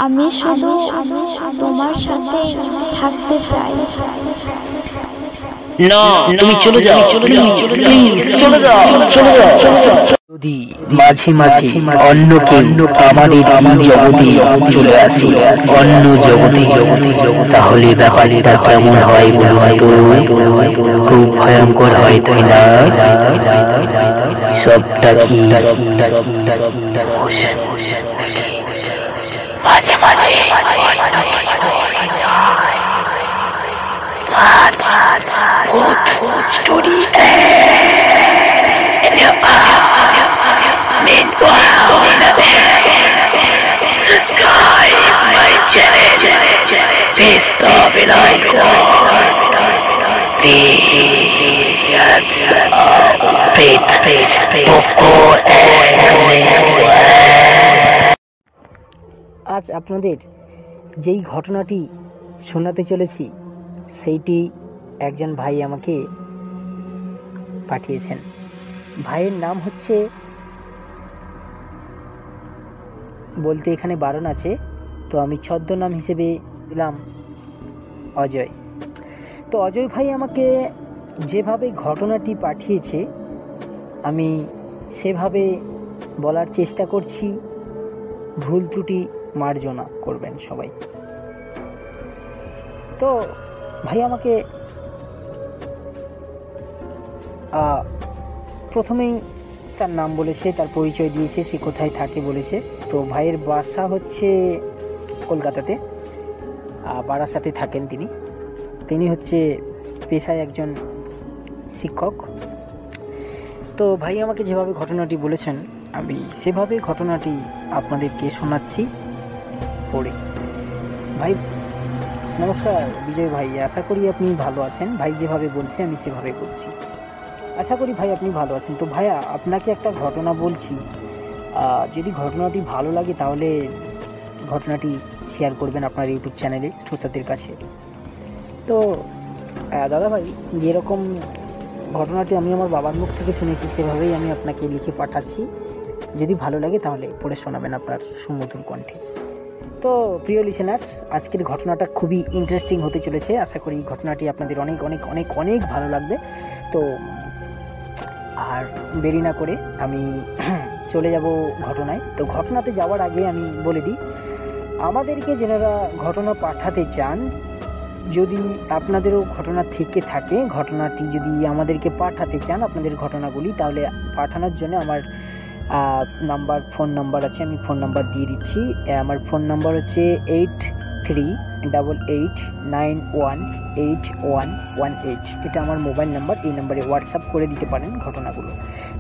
আমি শুধু তোমার সাথে থাকতে চাই। না, তুমি চলে যাও, প্লিজ চলে যাও। যদি মাঝে মাঝে অন্য কেউ আমাদের জগতে চলে আসে, অন্য জগতে, তাহলে ব্যাপারটা কেমন হয় বলুন তো? খুব ভয়ঙ্কর হয়, তাই না? সবটা কি মাঝে মাঝে story subscribe my channel, press the bell icon, আজ আপনাদের যেই ঘটনাটি শোনাতে চলেছি সেইটি একজন ভাই আমাকে পাঠিয়েছেন। ভাইয়ের নাম হচ্ছে, বলতে এখানে বারণ আছে, তো আমি ছদ্মনাম হিসেবে দিলাম অজয়। তো অজয় ভাই আমাকে যেভাবে ঘটনাটি পাঠিয়েছে আমি সেভাবে বলার চেষ্টা করছি, ভুল ত্রুটি মার্জনা করবেন সবাই। তো ভাই আমাকে প্রথমেই তার নাম বলেছে, তার পরিচয় দিয়েছে, সে কোথায় থাকে বলেছে। তো ভাইয়ের বাসা হচ্ছে কলকাতাতে, বারাসাতে থাকেন তিনি হচ্ছে পেশায় একজন শিক্ষক। তো ভাই আমাকে যেভাবে ঘটনাটি বলেছেন আমি সেভাবে ঘটনাটি আপনাদেরকে শোনাচ্ছি পড়ে। ভাই নমস্কার বিজয় ভাই, আশা করি আপনি ভালো আছেন। ভাই যেভাবে বলছে আমি সেভাবে বলছি, আশা করি ভাই আপনি ভালো আছেন। তো ভাইয়া আপনাকে একটা ঘটনা বলছি, যদি ঘটনাটি ভালো লাগে তাহলে ঘটনাটি শেয়ার করবেন আপনার ইউটিউব চ্যানেলে শ্রোতাদের কাছে। তো দাদা ভাই, যেরকম ঘটনাটি আমি আমার বাবার মুখ থেকে শুনেছি সেভাবেই আমি আপনাকে লিখে পাঠাচ্ছি, যদি ভালো লাগে তাহলে পড়ে শোনাবেন আপনার সুমধুর কণ্ঠে। তো প্রিয় লিসেনার্স, আজকের ঘটনাটা খুবই ইন্টারেস্টিং হতে চলেছে। আশা করি ঘটনাটি আপনাদের অনেক অনেক অনেক অনেক ভালো লাগবে। তো আর দেরি না করে আমি চলে যাব ঘটনায়। তো ঘটনাতে যাওয়ার আগে আমি বলে দিই, আমাদেরকে যারা ঘটনা পাঠাতে চান, যদি আপনাদেরও ঘটনা থেকে থাকে, ঘটনাটি যদি আমাদেরকে পাঠাতে চান আপনাদের ঘটনাগুলি, তাহলে পাঠানোর জন্য আমার ফোন নাম্বার আছে, আমি ফোন নাম্বার দিয়ে দিচ্ছি। আমার ফোন নাম্বার হচ্ছে 8388918118। এটা আমার মোবাইল নাম্বার, এই নাম্বারে হোয়াটসঅ্যাপ করে দিতে পারেন ঘটনাগুলো,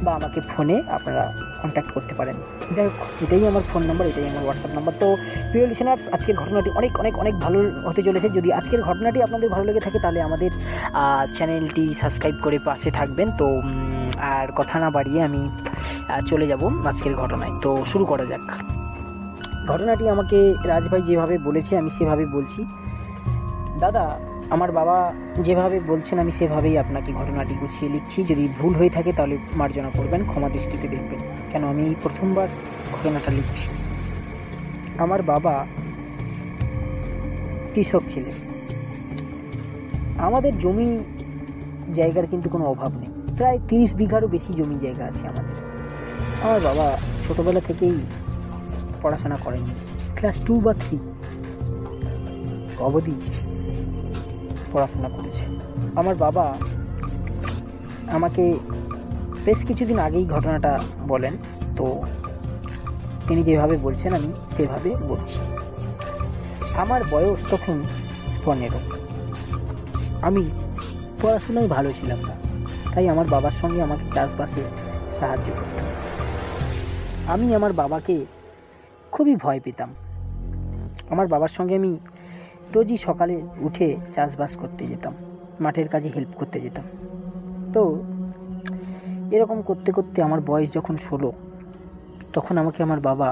বা আমাকে ফোনে আপনারা কন্ট্যাক্ট করতে পারেন। যাই হোক, এটাই আমার ফোন নাম্বার, এটাই আমার হোয়াটসঅ্যাপ নাম্বার। তো প্রিয় লিসেনার্স, আজকের ঘটনাটি অনেক অনেক অনেক ভালো হতে চলেছে। যদি আজকের ঘটনাটি আপনাদের ভালো লেগে থাকে তাহলে আমাদের চ্যানেলটি সাবস্ক্রাইব করে পাশে থাকবেন। তো আর কথা না বাড়িয়ে আমি চলে যাব আজকের ঘটনায়। তো শুরু করা যাক। ঘটনাটি আমাকে রাজভাই যেভাবে বলেছে আমি সেভাবে বলছি। দাদা, আমার বাবা যেভাবে বলছেন আমি সেভাবেই আপনাকে ঘটনাটি গুছিয়ে লিখছি। যদি ভুল হয়ে থাকে তাহলে মার্জনা করবেন, ক্ষমা দৃষ্টিতে দেখবেন, কেন আমি প্রথমবার ঘটনাটা লিখছি। আমার বাবা কৃষক ছিলেন। আমাদের জমি জায়গার কিন্তু কোনো অভাব নেই, প্রায় 30 বিঘারও বেশি জমি জায়গা আছে আমাদের। আমার বাবা ছোটবেলা থেকেই পড়াশোনা করেনি, ক্লাস 2 বা 3 অবধি পড়াশোনা করেছে। আমার বাবা আমাকে বেশ কিছুদিন আগেই ঘটনাটা বলেন, তো তিনি যেভাবে বলছেন আমি সেভাবে বলছি। আমার বয়স তখন 15। আমি পড়াশোনায় ভালো ছিলাম না, তাই আমার বাবার সঙ্গে আমাকে চাষবাসে সাহায্য করতাম। আমি আমার বাবাকে খুবই ভয় পেতাম। আমার বাবার সঙ্গে আমি রোজই সকালে উঠে চাষবাস করতে যেতাম, মাঠের কাজে হেল্প করতে যেতাম। তো এরকম করতে করতে আমার বয়স যখন 16, তখন আমাকে আমার বাবা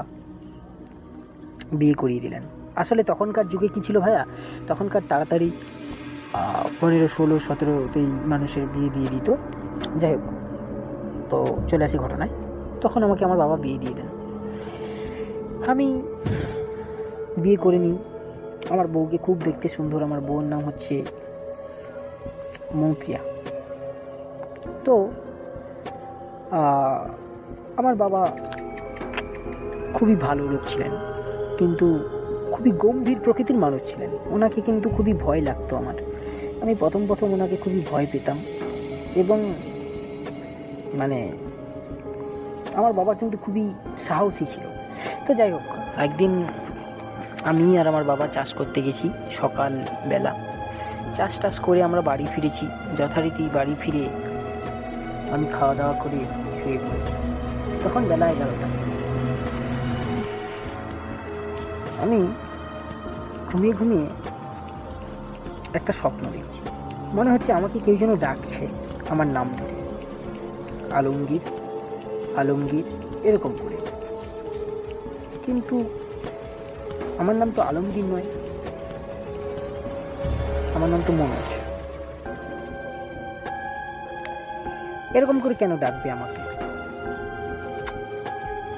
বিয়ে করিয়ে দিলেন। আসলে তখনকার যুগে কি ছিল ভাইয়া, তখনকার তাড়াতাড়ি 15, 16, 17তেই মানুষের বিয়ে দিয়ে দিত। যাই হোক, তো চলে আসি ঘটনায়। তখন আমাকে আমার বাবা বিয়ে দিয়ে দেন। আমি বিয়ে করে নিই। আমার বউকে খুব দেখতে সুন্দর, আমার বউর নাম হচ্ছে মৌপ্রিয়া। তো আমার বাবা খুবই ভালো লোক ছিলেন, কিন্তু খুবই গম্ভীর প্রকৃতির মানুষ ছিলেন। ওনাকে কিন্তু খুবই ভয় লাগতো আমার। আমি প্রথম ওনাকে খুবই ভয় পেতাম, এবং মানে আমার বাবা কিন্তু খুবই সাহসী ছিল। তো যাই হোক, একদিন আমি আর আমার বাবা চাষ করতে গেছি সকালবেলা। চাষ করে আমরা বাড়ি ফিরেছি। যথারীতি বাড়ি ফিরে আমি খাওয়া দাওয়া করে শুয়ে পড়েছি। তখন বেলা 11টা। আমি ঘুমিয়ে একটা স্বপ্ন দেখছি। মনে হচ্ছে আমাকে কেউ যেন ডাকছে আমার নাম ধরে, আলমগীর আলমগীর এরকম করে। কিন্তু আমার নাম তো আলমগীর নয়, আমার নাম তো মনোজ। এরকম করে কেন ডাকবে আমাকে?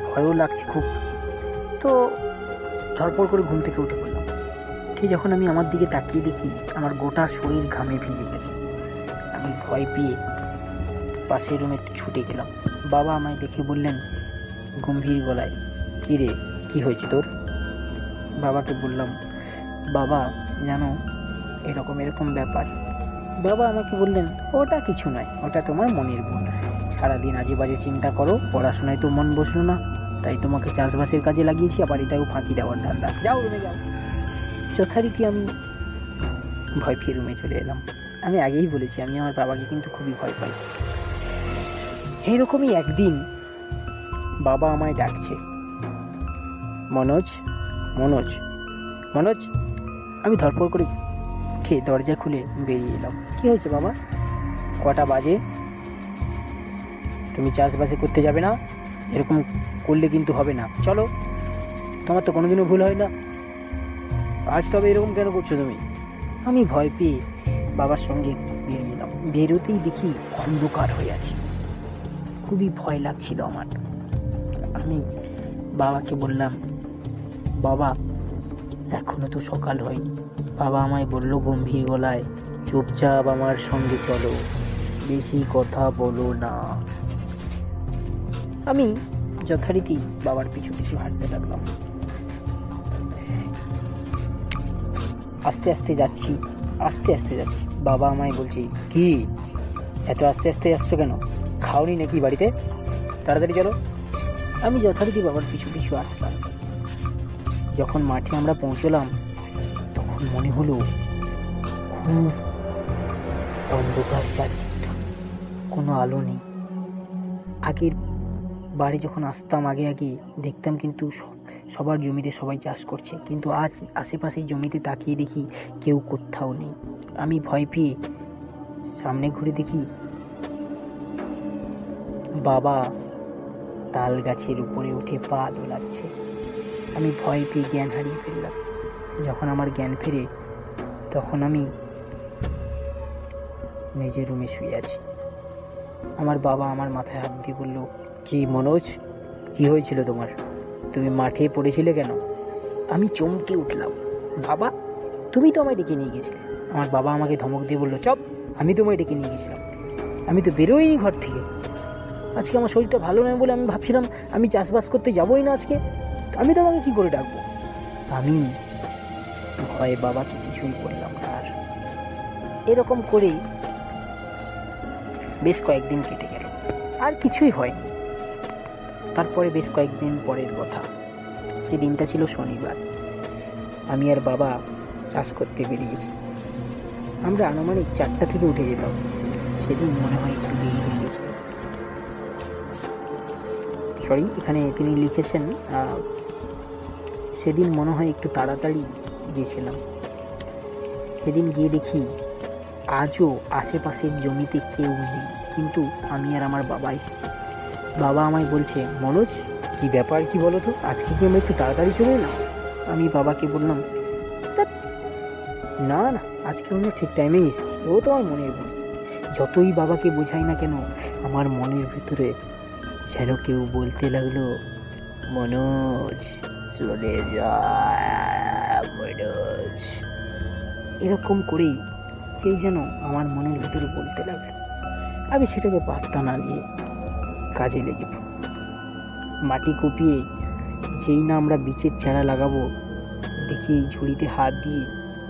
ভয়ও লাগছে খুব। তো ধরপড় করে ঘুম থেকে উঠে পড়লাম। ঠিক যখন আমি আমার দিকে তাকিয়ে দেখি আমার গোটা শরীর ঘামে ভিজে গেছে। আমি ভয় পেয়ে পাশের রুমে ছুটে গেলাম। বাবা আমায় দেখে বললেন গম্ভীর গলায়, কি রে, কি হয়েছে তোর? বাবাকে বললাম, বাবা জানো এরকম ব্যাপার। বাবা আমাকে বললেন, ওটা কিছু নয়, ওটা তোমার মনের ভুল। সারাদিন আজে বাজে চিন্তা করো, পড়াশোনায় তো মন বসলো না, তাই তোমাকে চাষবাসের কাজে লাগিয়েছি, আবার এটাও ফাঁকি দেওয়ার ধান্দা। যাও রুমে যাও। যথারীতি আমি ভয় পেয়ে রুমে চলে এলাম। আমি আগেই বলেছি আমি আমার বাবাকে কিন্তু খুবই ভয় পাই। এইরকমই একদিন বাবা আমায় ডাকছে, মনোজ মনোজ মনোজ। আমি ধরপড় করে উঠে দরজা খুলে বেরিয়ে এলাম। কি হয়েছে বাবা? কটা বাজে? তুমি চাষবাসে করতে যাবে না? এরকম করলে কিন্তু হবে না, চলো। তোমার তো কোনোদিনও ভুল হয় না, আজ তবে এরকম কেন করছো তুমি? আমি ভয় পেয়ে বাবার সঙ্গে বেরিয়ে এলাম। বেরোতেই দেখি অন্ধকার হয়ে আছে। খুবই ভয় লাগছিল আমার। আমি বাবাকে বললাম, বাবা এখনো তো সকাল হয়নি। বাবা আমায় বলল গম্ভীর গলায়, চুপচাপ আমার সঙ্গে চলো, বেশি কথা বলো না। আমি যথারীতি বাবার পিছু হাঁটতে লাগলাম। আস্তে আস্তে যাচ্ছি। বাবা আমায় বলছে, কি এত আস্তে আস্তে যাচ্ছ কেন? খাওনি নাকি বাড়িতে? তাড়াতাড়ি চলো। আমি যথারীতি বাবার পিছু আসলাম। যখন মাঠে আমরা পৌঁছলাম তখন মনে হলো খুব অন্ধকার চারিদিকটা, কোনো আলো নেই। আগের বাড়ি যখন আসতাম আগে দেখতাম কিন্তু সবার জমিতে সবাই চাষ করছে, কিন্তু আজ আশেপাশের জমিতে তাকিয়ে দেখি কেউ কোথাও নেই। আমি ভয় পেয়ে সামনে ঘুরে দেখি বাবা তাল গাছের উপরে উঠে পা দোলাচ্ছে। আমি ভয় পেয়ে জ্ঞান হারিয়ে ফেললাম। যখন আমার জ্ঞান ফেরে তখন আমি নিজের রুমে শুয়ে আছি। আমার বাবা আমার মাথায় হাত দিয়ে বলল, কি মনোজ, কি হয়েছিল তোমার? তুমি মাঠে পড়েছিলে কেন? আমি চমকে উঠলাম, বাবা তুমি তো আমায় ডেকে নিয়ে গেছিলে। আমার বাবা আমাকে ধমক দিয়ে বলল, চপ, আমি তোমায় ডেকে নিয়ে গেছিলাম, আমি তো বেরোইনি ঘর থেকে। আজকে আমার শরীরটা ভালো নয় বলে আমি ভাবছিলাম আমি চাষবাস করতে যাবোই না আজকে, আমি তোমাকে কি করে ডাকবো? আমি ভয়ে বাবাকে কিছুই বললাম না। আর এরকম করে বেশ কয়েকদিন কেটে গেল, আর কিছুই হয়নি। তারপরে বেশ কয়েকদিন পরের কথা, সে দিনটা ছিল শনিবার। আমি আর বাবা চাষ করতে বেরিয়েছি। আমরা আনুমানিক 4টা থেকে উঠে যেতাম। সেদিন মনে হয় একটু দেরি হয়ে গেছে। এখানে তিনি লিখেছেন সেদিন মনে হয় একটু তাড়াতাড়ি গিয়েছিলাম। সেদিন গিয়ে দেখি আজও আশেপাশের জমিতে কেউ নেই, কিন্তু আমি আর আমার বাবা এসেছি। বাবা আমায় বলছে, মনোজ কি ব্যাপার, কি বলো তো, আজকে কি আমরা একটু তাড়াতাড়ি চলে এলাম? আমি বাবাকে বললাম, না না, আজকে আমরা ঠিক টাইমে এসেছি, ও তো আমার মনের ভুল। যতই বাবাকে বোঝাই না কেন, আমার মনের ভিতরে যেন কেউ বলতে লাগলো, মনোজ চলে যায়। মনোজ। এরকম করেই কেউ যেন আমার মনের ভিতরে বলতে লাগলো। আমি সেটাকে পাত্তা না দিয়ে কাজে লেগে পড়ি। মাটি কুপিয়ে যেই না আমরা বীজের চারা লাগাবো, দেখি ঝুড়িতে হাত দিয়ে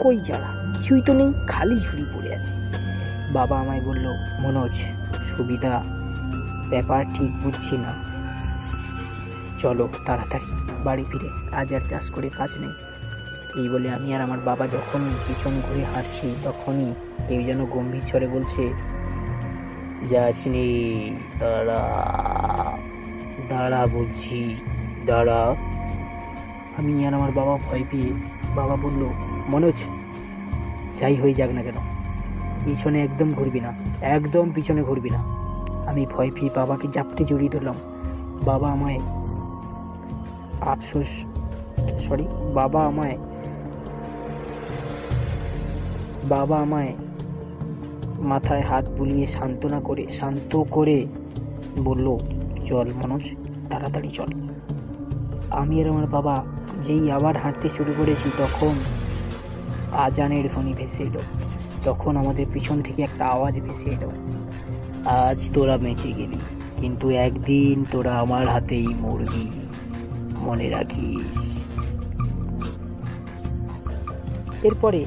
কই চারা, কিছুই তো নেই, খালি ঝুড়ি পড়ে আছে। বাবা আমায় বলল, মনোজ, সুবিধা ব্যাপার ঠিক বুঝছি না, চলো তাড়াতাড়ি বাড়ি ফিরে, আজ আর চাষ করে কাজ নেই। এই বলে আমি আর আমার বাবা যখন পিছন ঘুরে হাঁটছি, তখনই কেউ যেন গম্ভীর স্বরে বলছে, যাসনি, দাঁড়া দাঁড়া বলছি, দাঁড়া। আমি আর আমার বাবা ভয় পেয়ে, বাবা বলল, মনোজ, যাই হয়ে যাক না কেন, পিছনে একদম ঘুরবি না, একদম পিছনে ঘুরবি না। আমি ভয় পেয়ে বাবাকে জাপটে জড়িয়ে ধরলাম। বাবা আমায় বাবা আমায় মাথায় হাত বুলিয়ে শান্ত করে বলল, চল মনোজ, তাড়াতাড়ি চল। আমি আর আমার বাবা যেই আবার হাঁটতে শুরু করেছি, তখন আজানের ধ্বনি ভেসে এলো। তখন আমাদের পিছন থেকে একটা আওয়াজ ভেসে এলো, আজ তোরা বেঁচে গেলি, কিন্তু একদিন তোরা আমার হাতেই মরবি, মনে রাখিস। এরপরে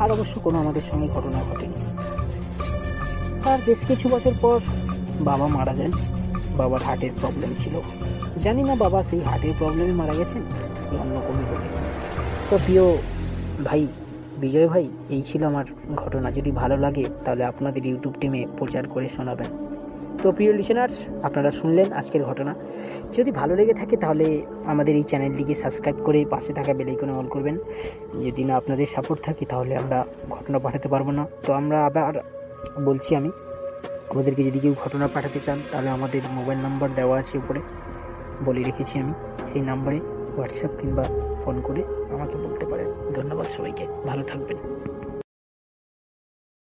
আর অবশ্য কোনো আমাদের সঙ্গে ঘটনা ঘটেনি। তার বেশ কিছু বছর পর বাবা মারা যান। বাবার হার্টের প্রবলেম ছিল, জানি না বাবা সেই হার্টের প্রবলেমে মারা গেছেন কি অন্য কোনো রোগে। তো প্রিয় ভাই বিজয় ভাই, এই ছিল আমার ঘটনা। যদি ভালো লাগে তাহলে আপনাদের ইউটিউব টিমে প্রচার করে শোনাবেন। তো প্রিয় লিসেনার্স, আপনারা শুনলেন আজকের ঘটনা। যদি ভালো লেগে থাকে তাহলে আমাদের এই চ্যানেলটিকে সাবস্ক্রাইব করে পাশে থাকা বেল আইকনে অল করবেন। যদি না আপনাদের সাপোর্ট থাকে তাহলে আমরা ঘটনা পাঠাতে পারবো না। তো আমরা আবার বলছি, আমাদেরকে যদি কেউ ঘটনা পাঠাতে চান তাহলে আমাদের মোবাইল নাম্বার দেওয়া আছে উপরে, বলে রেখেছি আমি, সেই নাম্বারে হোয়াটসঅ্যাপ কিংবা ফোন করে আমাকে বলতে পারেন। ধন্যবাদ সবাইকে, ভালো থাকবেন।